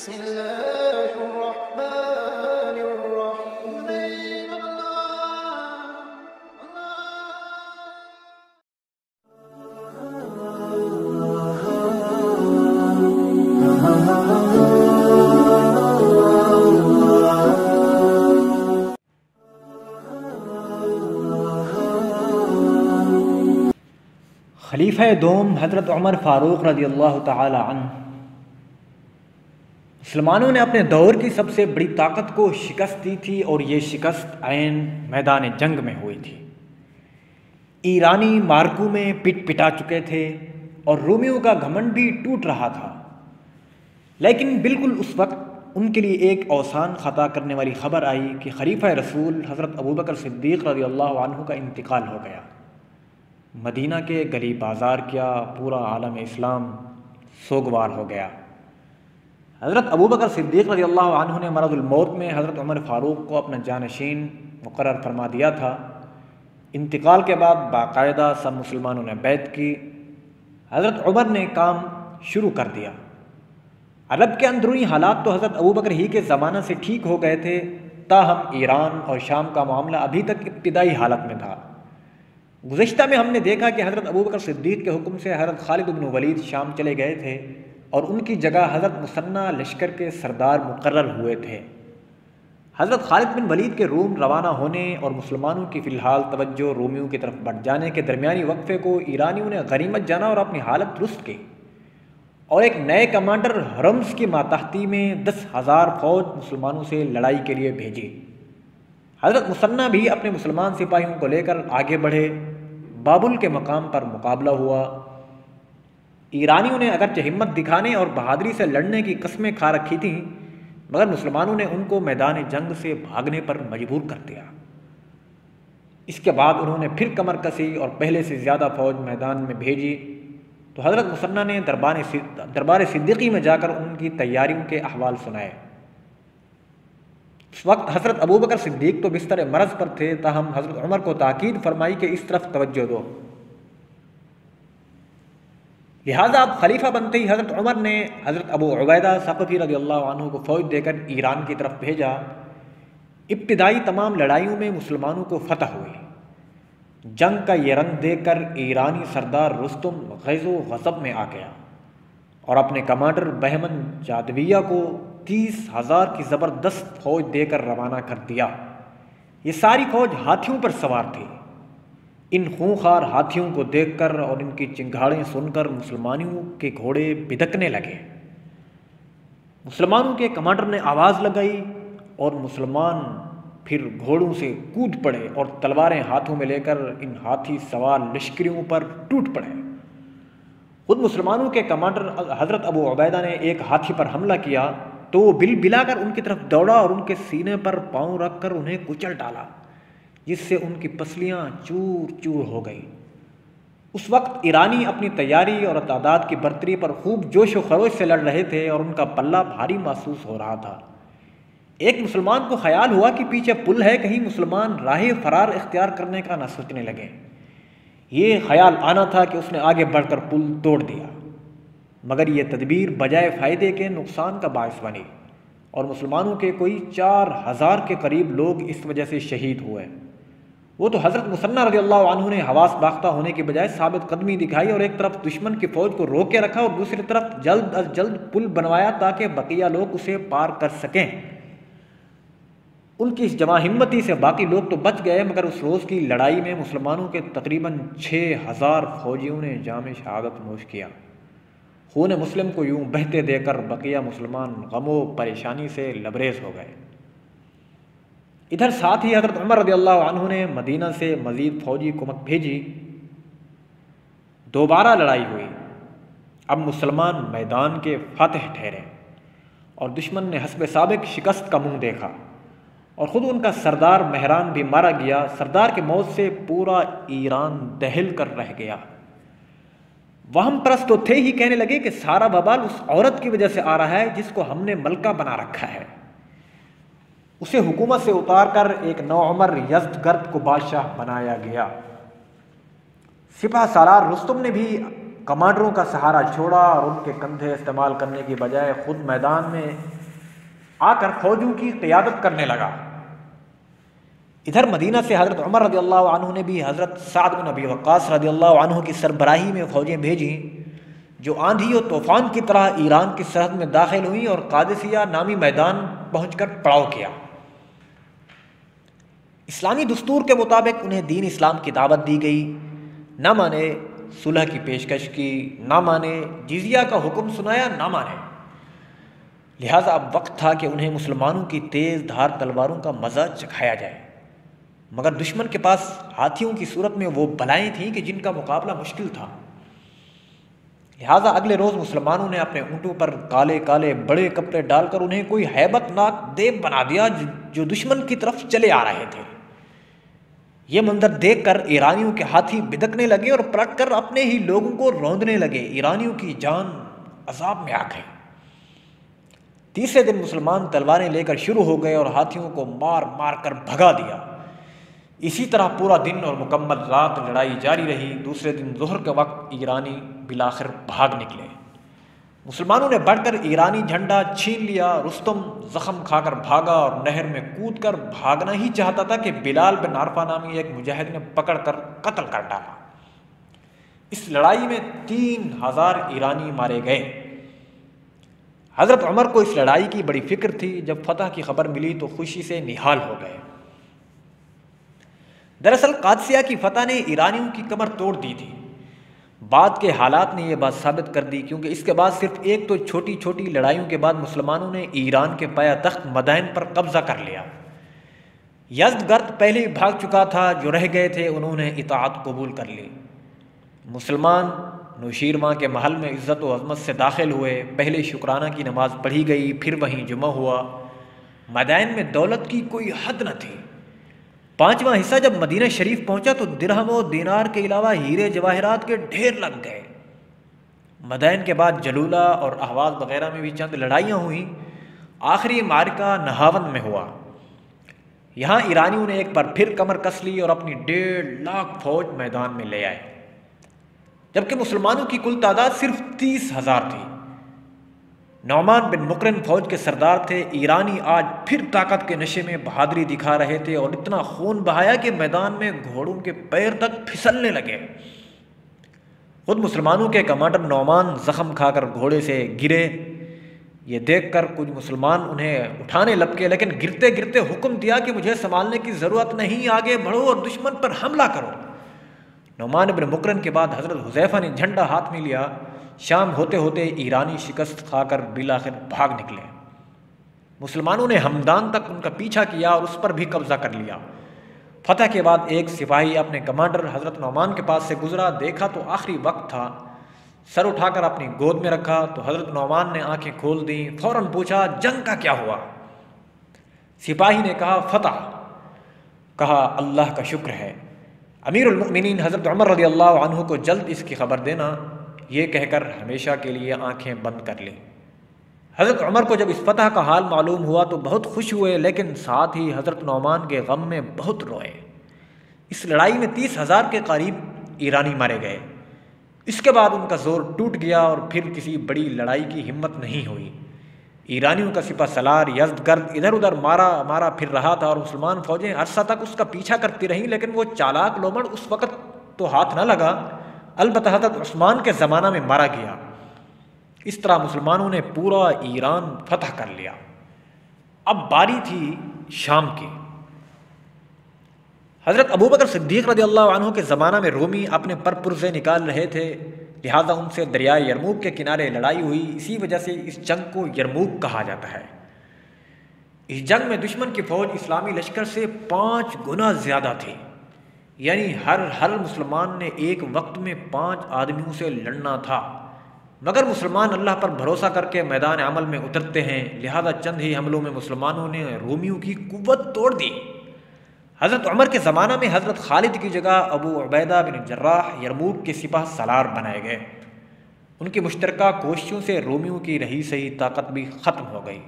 بسم الله الرحمن الرحيم. خلیفہ دوم حضرت عمر فاروق رضی اللہ تعالی عنہ مسلمانوں نے اپنے دور کی سب سے بڑی طاقت کو شکست دی تھی، اور یہ شکست عین میدان جنگ میں ہوئی تھی۔ ایرانی مارکوں میں پٹ پٹا چکے تھے اور رومیوں کا گھمنڈ بھی ٹوٹ رہا تھا، لیکن بالکل اس وقت ان کے لیے ایک اوسان خطا کرنے والی خبر آئی کہ خلیفہ رسول حضرت ابوبکر صدیق رضی اللہ عنہ کا انتقال ہو گیا۔ مدینہ کے گلی بازار کیا پورا عالم اسلام سوگوار ہو گیا۔ حضرت ابوبکر صدیق رضی اللہ عنہ نے مرض الموت میں حضرت عمر فاروق کو اپنا جانشین مقرر فرما دیا تھا۔ انتقال کے بعد باقاعدہ سب مسلمانوں نے بیعت کی۔ حضرت عمر نے کام شروع کر دیا۔ عرب کے اندرونی حالات تو حضرت ابوبکر ہی کے زمانہ سے ٹھیک ہو گئے تھے، تاہم ایران اور شام کا معاملہ ابھی تک ابتدائی حالت میں تھا۔ گزشتہ میں ہم نے دیکھا کہ حضرت ابوبکر صدیق کے حکم سے حضرت خالد بن ولید شام چلے گئے تھے اور ان کی جگہ حضرت مثنی لشکر کے سردار مقرر ہوئے تھے۔ حضرت خالد بن ولید کے روم روانہ ہونے اور مسلمانوں کی فی الحال توجہ رومیوں کی طرف بڑھ جانے کے درمیانی وقفے کو ایرانیوں نے غنیمت جانا اور اپنی حالت درست کی، اور ایک نئے کمانڈر ہرمز کی ماتحتی میں 10,000 فوج مسلمانوں سے لڑائی کے لیے بھیجی۔ حضرت مثنی بھی اپنے مسلمان سپاہیوں کو لے کر آگے بڑھے۔ بابل کے مقام پر مقابلہ ہوا۔ ایرانیوں نے اگرچہ ہمت دکھانے اور بہادری سے لڑنے کی قسمیں کھا رکھی تھیں، مگر مسلمانوں نے ان کو میدان جنگ سے بھاگنے پر مجبور کر دیا۔ اس کے بعد انہوں نے پھر کمر کسی اور پہلے سے زیادہ فوج میدان میں بھیجی، تو حضرت مثنی نے دربار صدیقی میں جا کر ان کی تیاریوں کے احوال سنائے۔ اس وقت حضرت ابوبکر صدیق تو بستر مرض پر تھے، تاہم حضرت عمر کو تاکید فرمائی کہ اس طرف توجہ دو۔ لہٰذا اب خلیفہ بنتے ہی حضرت عمر نے حضرت ابو عبیدہ ثقفی رضی اللہ عنہ کو فوج دے کر ایران کی طرف بھیجا۔ ابتدائی تمام لڑائیوں میں مسلمانوں کو فتح ہوئی۔ جنگ کا یہ رنگ دیکھ کر ایرانی سردار رستم غیظ و غضب میں آ گیا اور اپنے کمانڈر بہمن جادویہ کو 30,000 کی زبردست فوج دے کر روانہ کر دیا۔ یہ ساری فوج ہاتھیوں پر سوار تھی۔ ان خونخوار ہاتھیوں کو دیکھ کر اور ان کی چنگھاڑیں سن کر مسلمانوں کے گھوڑے بدکنے لگے۔ مسلمانوں کے کمانڈر نے آواز لگائی اور مسلمان پھر گھوڑوں سے کود پڑے اور تلواریں ہاتھوں میں لے کر ان ہاتھی سوار لشکریوں پر ٹوٹ پڑے۔ خود مسلمانوں کے کمانڈر حضرت ابو عبیدہ نے ایک ہاتھی پر حملہ کیا تو وہ بل بلا کر ان کی طرف دوڑا اور ان کے سینے پر پاؤں رکھ کر انہیں کچل ڈالا، جس سے ان کی پسلیاں چور چور ہو گئیں۔ اس وقت ایرانی اپنی تیاری اور تعداد کی برتری پر خوب جوش و خروش سے لڑ رہے تھے اور ان کا پلہ بھاری محسوس ہو رہا تھا۔ ایک مسلمان کو خیال ہوا کہ پیچھے پل ہے، کہیں مسلمان راہ فرار اختیار کرنے کا نہ سوچنے لگے۔ یہ خیال آنا تھا کہ اس نے آگے بڑھ کر پل توڑ دیا، مگر یہ تدبیر بجائے فائدے کے نقصان کا باعث بنی اور مسلمانوں کے کوئی 4,000 کے قریب لوگ اس وجہ سے شہید ہوئے۔ وہ تو حضرت مثنی رضی اللہ عنہ نے حواس باختہ ہونے کی بجائے ثابت قدمی دکھائی اور ایک طرف دشمن کی فوج کو روک کے رکھا اور دوسری طرف جلد از جلد پل بنوایا تاکہ بقیہ لوگ اسے پار کر سکیں۔ ان کی اس جمع ہمتی سے باقی لوگ تو بچ گئے، مگر اس روز کی لڑائی میں مسلمانوں کے تقریباً 6,000 فوجیوں نے جام شہادت نوش کیا۔ خون مسلم کو یوں بہتے دے کر بقیہ مسلمان غم و پریشانی سے لبریز ہو گئے۔ ادھر ساتھ ہی حضرت عمر رضی اللہ عنہ نے مدینہ سے مزید فوجی کمک بھیجی۔ دوبارہ لڑائی ہوئی۔ اب مسلمان میدان کے فاتح ٹھہرے اور دشمن نے حسب سابق شکست کا منہ دیکھا اور خود ان کا سردار مہران بھی مارا گیا۔ سردار کی موت سے پورا ایران دہل کر رہ گیا۔ وہم پرست تو تھے ہی کہنے لگے کہ سارا ببال اس عورت کی وجہ سے آ رہا ہے جس کو ہم نے ملکہ بنا رکھا ہے۔ اسے حکومت سے اتار کر ایک نوعمر یزدگرد کو بادشاہ بنایا گیا۔ سپہ سالار رستم نے بھی کمانڈروں کا سہارا چھوڑا اور ان کے کندھے استعمال کرنے کی بجائے خود میدان میں آ کر فوجوں کی قیادت کرنے لگا۔ ادھر مدینہ سے حضرت عمر رضی اللہ عنہ نے بھی حضرت سعد بن ابی وقاص رضی اللہ عنہ کی سربراہی میں فوجیں بھیجیں، جو آندھی و طوفان کی طرح ایران کی سرحد میں داخل ہوئیں اور قادسیہ نامی میدان پہنچ کر پڑاؤ کیا۔ اسلامی دستور کے مطابق انہیں دین اسلام کی دعوت دی گئی، نہ مانے، صلح کی پیشکش کی، نہ مانے، جزیہ کا حکم سنایا، نہ مانے۔ لہٰذا اب وقت تھا کہ انہیں مسلمانوں کی تیز دھار تلواروں کا مزہ چکھایا جائے، مگر دشمن کے پاس ہاتھیوں کی صورت میں وہ بلائیں تھیں کہ جن کا مقابلہ مشکل تھا۔ لہٰذا اگلے روز مسلمانوں نے اپنے اونٹوں پر کالے کالے بڑے کپڑے ڈال کر انہیں کوئی ہیبت ناک دیو بنا دیا جو دشمن کی طرف چلے آ رہے تھے۔ یہ منظر دیکھ کر ایرانیوں کے ہاتھی بدکنے لگے اور پلٹ کر اپنے ہی لوگوں کو روندنے لگے۔ ایرانیوں کی جان عذاب میں آ گئی۔ تیسرے دن مسلمان تلواریں لے کر شروع ہو گئے اور ہاتھیوں کو مار مار کر بھگا دیا۔ اسی طرح پورا دن اور مکمل رات لڑائی جاری رہی۔ دوسرے دن ظہر کے وقت ایرانی بالآخر بھاگ نکلے۔ مسلمانوں نے بڑھ کر ایرانی جھنڈا چھین لیا۔ رستم زخم کھا کر بھاگا اور نہر میں کود کر بھاگنا ہی چاہتا تھا کہ بلال بن عرفہ نامی ایک مجاہد نے پکڑ کر قتل کر ڈالا۔ اس لڑائی میں 3000 ایرانی مارے گئے۔ حضرت عمر کو اس لڑائی کی بڑی فکر تھی۔ جب فتح کی خبر ملی تو خوشی سے نہال ہو گئے۔ دراصل قادسیہ کی فتح نے ایرانیوں کی کمر توڑ دی تھی۔ بعد کے حالات نے یہ بات ثابت کر دی، کیونکہ اس کے بعد صرف ایک تو چھوٹی چھوٹی لڑائیوں کے بعد مسلمانوں نے ایران کے پایہ تخت مدائن پر قبضہ کر لیا۔ یزدگرد پہلے ہی بھاگ چکا تھا، جو رہ گئے تھے انہوں نے اطاعت قبول کر لی۔ مسلمان نوشیروان کے محل میں عزت و عظمت سے داخل ہوئے۔ پہلے شکرانہ کی نماز پڑھی گئی، پھر وہیں جمعہ ہوا۔ مدائن میں دولت کی کوئی حد نہ تھی۔ 5واں حصہ جب مدینہ شریف پہنچا تو درہم و دینار کے علاوہ ہیرے جواہرات کے ڈھیر لگ گئے۔ مدائن کے بعد جلولہ اور احواز وغیرہ میں بھی چند لڑائیاں ہوئیں۔ آخری معرکہ نہاوند میں ہوا۔ یہاں ایرانیوں نے ایک بار پھر کمر کس لی اور اپنی 1.5 لاکھ فوج میدان میں لے آئے، جبکہ مسلمانوں کی کل تعداد صرف 30,000 تھی۔ نعمان بن مقرن فوج کے سردار تھے۔ ایرانی آج پھر طاقت کے نشے میں بہادری دکھا رہے تھے اور اتنا خون بہایا کہ میدان میں گھوڑوں کے پیر تک پھسلنے لگے۔ خود مسلمانوں کے کمانڈر نعمان زخم کھا کر گھوڑے سے گرے۔ یہ دیکھ کر کچھ مسلمان انہیں اٹھانے لپکے، لیکن گرتے گرتے حکم دیا کہ مجھے سنبھالنے کی ضرورت نہیں، آگے بڑھو اور دشمن پر حملہ کرو۔ نعمان بن مقرن کے بعد حضرت حذیفہ نے جھنڈا ہاتھ میں لیا۔ شام ہوتے ہوتے ایرانی شکست کھا کر بالآخر بھاگ نکلے۔ مسلمانوں نے ہمدان تک ان کا پیچھا کیا اور اس پر بھی قبضہ کر لیا۔ فتح کے بعد ایک سپاہی اپنے کمانڈر حضرت نعمان کے پاس سے گزرا، دیکھا تو آخری وقت تھا، سر اٹھا کر اپنی گود میں رکھا تو حضرت نعمان نے آنکھیں کھول دیں۔ فوراً پوچھا جنگ کا کیا ہوا؟ سپاہی نے کہا فتح۔ کہا اللہ کا شکر ہے، امیر المؤمنین حضرت عمر رضی اللہ عنہ کو جلد اس کی خبر دینا۔ یہ کہہ کر ہمیشہ کے لیے آنکھیں بند کر لیں۔ حضرت عمر کو جب اس فتح کا حال معلوم ہوا تو بہت خوش ہوئے، لیکن ساتھ ہی حضرت نعمان کے غم میں بہت روئے۔ اس لڑائی میں 30,000 کے قریب ایرانی مارے گئے۔ اس کے بعد ان کا زور ٹوٹ گیا اور پھر کسی بڑی لڑائی کی ہمت نہیں ہوئی۔ ایرانیوں کا سپہ سالار یزدگرد ادھر ادھر مارا پھر رہا تھا اور مسلمان فوجیں عرصہ تک اس کا پیچھا کرتی رہیں، لیکن وہ چالاک لومڑ اس وقت تو ہاتھ نہ لگا۔ البتہ حضرت عثمان کے زمانہ میں مارا گیا۔ اس طرح مسلمانوں نے پورا ایران فتح کر لیا۔ اب باری تھی شام کی۔ حضرت ابوبکر صدیق رضی اللہ عنہ کے زمانہ میں رومی اپنے پرپرزے نکال رہے تھے، لہذا ان سے دریائے یرموک کے کنارے لڑائی ہوئی۔ اسی وجہ سے اس جنگ کو یرموک کہا جاتا ہے۔ اس جنگ میں دشمن کی فوج اسلامی لشکر سے 5 گنا زیادہ تھی، یعنی ہر مسلمان نے ایک وقت میں 5 آدمیوں سے لڑنا تھا، مگر مسلمان اللہ پر بھروسہ کر کے میدان عمل میں اترتے ہیں، لہذا چند ہی حملوں میں مسلمانوں نے رومیوں کی قوت توڑ دی۔ حضرت عمر کے زمانہ میں حضرت خالد کی جگہ ابو عبیدہ بن جراح یرموک کے سپہ سالار بنائے گئے۔ ان کی مشترکہ کوششوں سے رومیوں کی رہی سہی طاقت بھی ختم ہو گئی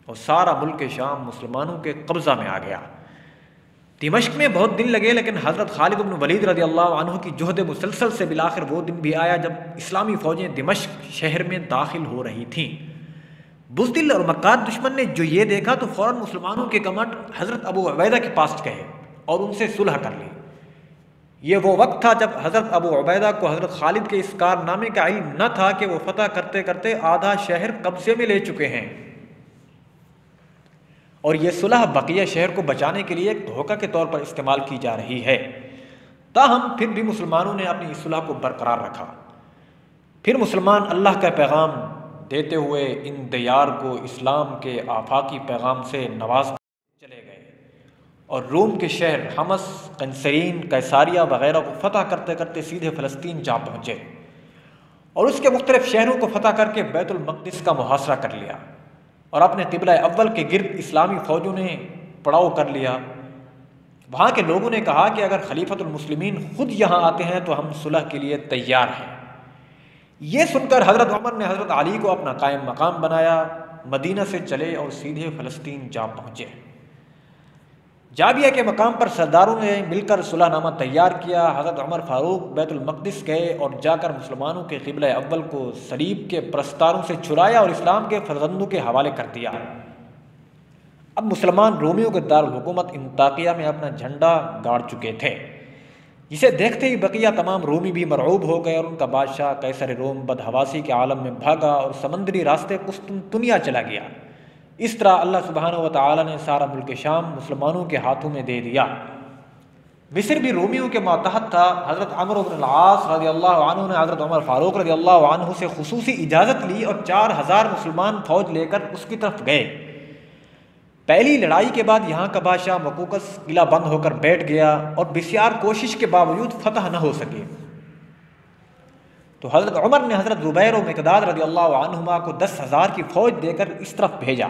اور سارا ملک شام مسلمانوں کے قبضہ میں آ گیا۔ دمشق میں بہت دن لگے، لیکن حضرت خالد بن ولید رضی اللہ عنہ کی جہد مسلسل سے بالآخر وہ دن بھی آیا جب اسلامی فوجیں دمشق شہر میں داخل ہو رہی تھیں۔ بزدل اور مکار دشمن نے جو یہ دیکھا تو فوراً مسلمانوں کے کمانڈر حضرت ابو عبیدہ کے پاس گئے اور ان سے صلح کر لی۔ یہ وہ وقت تھا جب حضرت ابو عبیدہ کو حضرت خالد کے اس کارنامے کا علم نہ تھا کہ وہ فتح کرتے کرتے آدھا شہر قبضے میں لے چکے ہیں، اور یہ صلح بقیہ شہر کو بچانے کے لیے ایک دھوکہ کے طور پر استعمال کی جا رہی ہے۔ تاہم پھر بھی مسلمانوں نے اپنی اس صلح کو برقرار رکھا۔ پھر مسلمان اللہ کا پیغام دیتے ہوئے ان دیار کو اسلام کے آفاقی پیغام سے نوازتے چلے گئے اور روم کے شہر حمص، قنسرین، قیصاریہ وغیرہ کو فتح کرتے کرتے سیدھے فلسطین جا پہنچے اور اس کے مختلف شہروں کو فتح کر کے بیت المقدس کا محاصرہ کر لیا اور اپنے قبلہ اول کے گرد اسلامی فوجوں نے پڑاؤ کر لیا۔ وہاں کے لوگوں نے کہا کہ اگر خلیفۃ المسلمین خود یہاں آتے ہیں تو ہم صلح کے لیے تیار ہیں۔ یہ سن کر حضرت عمر نے حضرت علی کو اپنا قائم مقام بنایا، مدینہ سے چلے اور سیدھے فلسطین جا پہنچے۔ جابیہ کے مقام پر سرداروں نے مل کر صلح نامہ تیار کیا۔ حضرت عمر فاروق بیت المقدس گئے اور جا کر مسلمانوں کے قبلہ اول کو صلیب کے پرستاروں سے چھڑایا اور اسلام کے فرزندوں کے حوالے کر دیا۔ اب مسلمان رومیوں کے دارالحکومت انطاکیہ میں اپنا جھنڈا گاڑ چکے تھے، جسے دیکھتے ہی بقیہ تمام رومی بھی مرعوب ہو گئے اور ان کا بادشاہ قیصر روم بدحواسی کے عالم میں بھاگا اور سمندری راستے قسطنطنیہ چلا گیا۔ اس طرح اللہ سبحانہ و تعالیٰ نے سارا ملک شام مسلمانوں کے ہاتھوں میں دے دیا۔ مصر بھی رومیوں کے ماتحت تھا۔ حضرت عمرو بن العاص رضی اللہ عنہ نے حضرت عمر فاروق رضی اللہ عنہ سے خصوصی اجازت لی اور 4000 مسلمان فوج لے کر اس کی طرف گئے۔ پہلی لڑائی کے بعد یہاں کا بادشاہ مقوقس قلعہ بند ہو کر بیٹھ گیا اور بسیار کوشش کے باوجود فتح نہ ہو سکے، تو حضرت عمر نے حضرت زبیر و مقداد رضی اللہ عنہما کو 10,000 کی فوج دے کر اس طرف بھیجا۔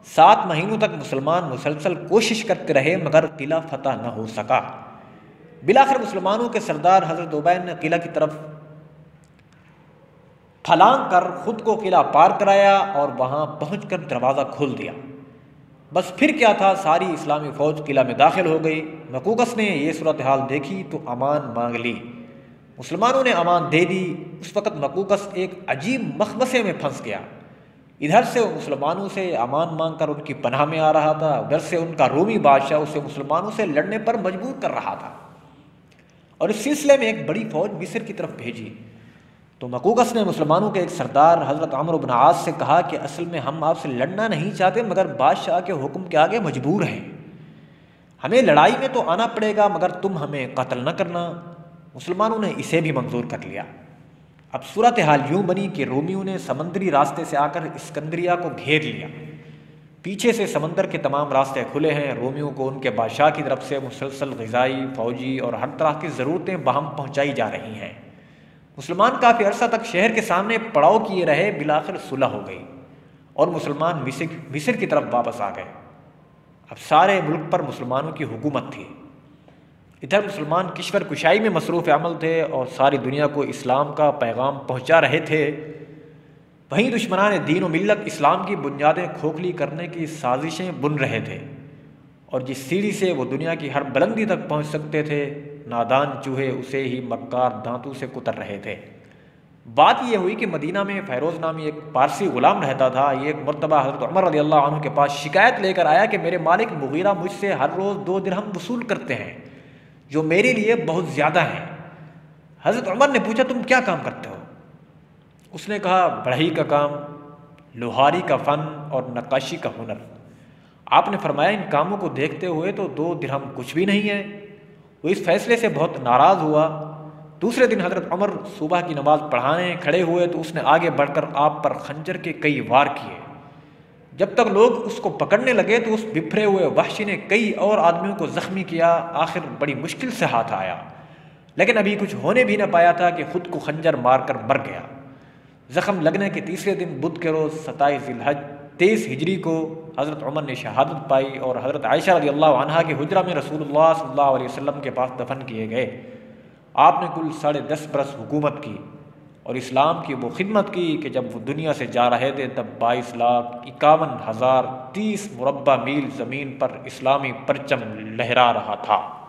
7 مہینوں تک مسلمان مسلسل کوشش کرتے رہے مگر قلعہ فتح نہ ہو سکا۔ بالآخر مسلمانوں کے سردار حضرت عبید نے قلعہ کی طرف پھلانگ کر خود کو قلعہ پار کرایا اور وہاں پہنچ کر دروازہ کھول دیا۔ بس پھر کیا تھا، ساری اسلامی فوج قلعہ میں داخل ہو گئی۔ مقوقس نے یہ صورتحال دیکھی تو امان مانگ لی۔ مسلمانوں نے امان دے دی۔ اس وقت مقوقس ایک عجیب مخمصے میں پھنس گیا۔ ادھر سے وہ مسلمانوں سے امان مانگ کر ان کی پناہ میں آ رہا تھا، ادھر سے ان کا رومی بادشاہ اسے مسلمانوں سے لڑنے پر مجبور کر رہا تھا، اور اس سلسلے میں ایک بڑی فوج مصر کی طرف بھیجی۔ تو مقوقس نے مسلمانوں کے ایک سردار حضرت عمرو بن عاص سے کہا کہ اصل میں ہم آپ سے لڑنا نہیں چاہتے مگر بادشاہ کے حکم کے آگے مجبور ہیں، ہمیں لڑائی میں تو آنا پڑے گا مگر تم ہمیں قتل نہ کرنا۔ مسلمانوں نے اسے بھی منظور کر لیا۔ اب صورتحال یوں بنی کہ رومیوں نے سمندری راستے سے آ کر اسکندریہ کو گھیر لیا۔ پیچھے سے سمندر کے تمام راستے کھلے ہیں۔ رومیوں کو ان کے بادشاہ کی طرف سے مسلسل غذائی، فوجی اور ہر طرح کی ضرورتیں باہم پہنچائی جا رہی ہیں۔ مسلمان کافی عرصہ تک شہر کے سامنے پڑاؤ کیے رہے، بالآخر صلح ہو گئی اور مسلمان مصر کی طرف واپس آ گئے۔ اب سارے ملک پر مسلمانوں کی حکومت تھی۔ ادھر مسلمان کشور کشائی میں مصروف عمل تھے اور ساری دنیا کو اسلام کا پیغام پہنچا رہے تھے، وہیں دشمنان دین و ملت اسلام کی بنیادیں کھوکھلی کرنے کی سازشیں بن رہے تھے، اور جس سیڑھی سے وہ دنیا کی ہر بلندی تک پہنچ سکتے تھے، نادان چوہے اسے ہی مکار دانتوں سے کتر رہے تھے۔ بات یہ ہوئی کہ مدینہ میں فیروز نامی ایک پارسی غلام رہتا تھا۔ یہ ایک مرتبہ حضرت عمر رضی اللہ عنہ کے پاس شکایت لے کر آیا کہ میرے مالک مغیرہ مجھ سے ہر روز 2 درہم وصول کرتے ہیں، جو میرے لیے بہت زیادہ ہیں۔ حضرت عمر نے پوچھا تم کیا کام کرتے ہو؟ اس نے کہا بڑھئی کا کام، لوہاری کا فن اور نقاشی کا ہنر۔ آپ نے فرمایا ان کاموں کو دیکھتے ہوئے تو 2 درہم کچھ بھی نہیں ہے۔ وہ اس فیصلے سے بہت ناراض ہوا۔ دوسرے دن حضرت عمر صبح کی نماز پڑھانے کھڑے ہوئے تو اس نے آگے بڑھ کر آپ پر خنجر کے کئی وار کیے۔ جب تک لوگ اس کو پکڑنے لگے تو اس بپھرے ہوئے وحشی نے کئی اور آدمیوں کو زخمی کیا۔ آخر بڑی مشکل سے ہاتھ آیا، لیکن ابھی کچھ ہونے بھی نہ پایا تھا کہ خود کو خنجر مار کر مر گیا۔ زخم لگنے کے تیسرے دن بدھ کے روز 27 ذی الحج 23 ہجری کو حضرت عمر نے شہادت پائی اور حضرت عائشہ رضی اللہ عنہا کے حجرہ میں رسول اللہ صلی اللہ علیہ وسلم کے پاس دفن کیے گئے۔ آپ نے کل 10.5 برس حکومت کی۔ اور اسلام کی وہ خدمت کی کہ جب وہ دنیا سے جا رہے تھے تب 22,51,030 مربع میل زمین پر اسلامی پرچم لہرا رہا تھا۔